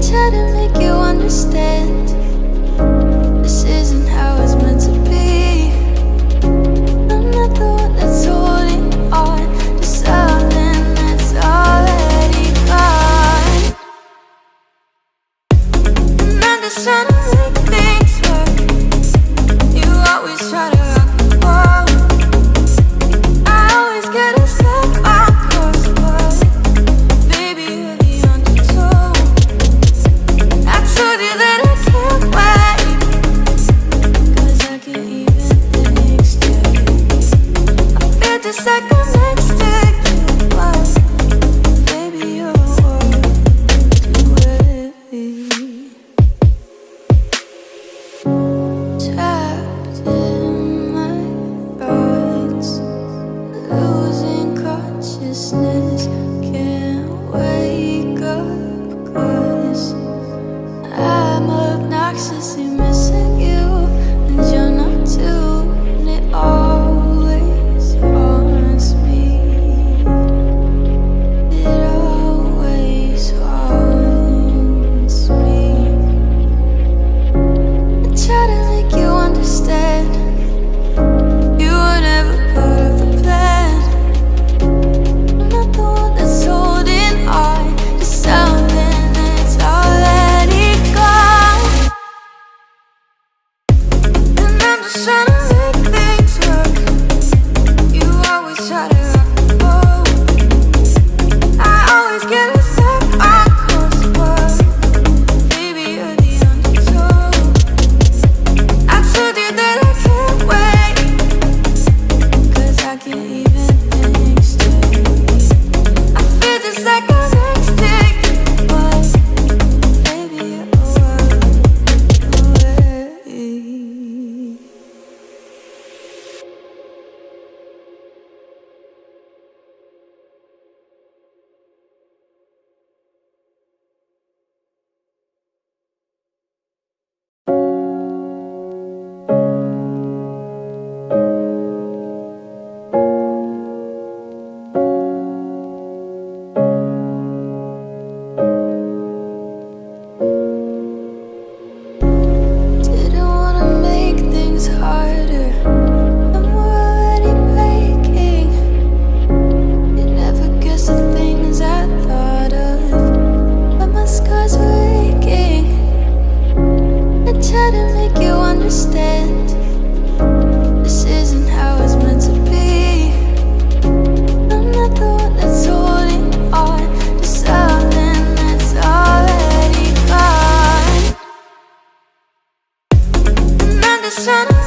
try to make you understand. This isn't how it's meant to be. I'm not the one that's holding on to something that's already gone. And I'm just trying to make things work. You always try to rock the world. I always get us back on course, but baby, you're the undertow. I told you that I can't wait, 'cause I can't even think straight. I feel just like I'm next to you, but baby, you're worth the wait. Trapped in my thoughts, losing consciousness, can't wake up 'cause I'm obnoxiously missing you, and you're not too, and it always haunts me. It always haunts me. I try to make you understand. You were never part of the plan. I'm not the one that's holding on to something that's already gone. And I'm just trying to make things work. You always try to rock the boat. I always get us back on course, but baby, you're the undertow. I told you that I can't wait, 'cause I can't even think straight. I feel just like I'm next to you, but baby, you're worth the wait. Didn't wanna make things harder than we're already making. You never guess the things I thought of, but my scars were aching. I try to make you understand. This isn't how it's meant to be. I'm not the one that's holding on to something that's already gone. And I'm just trying to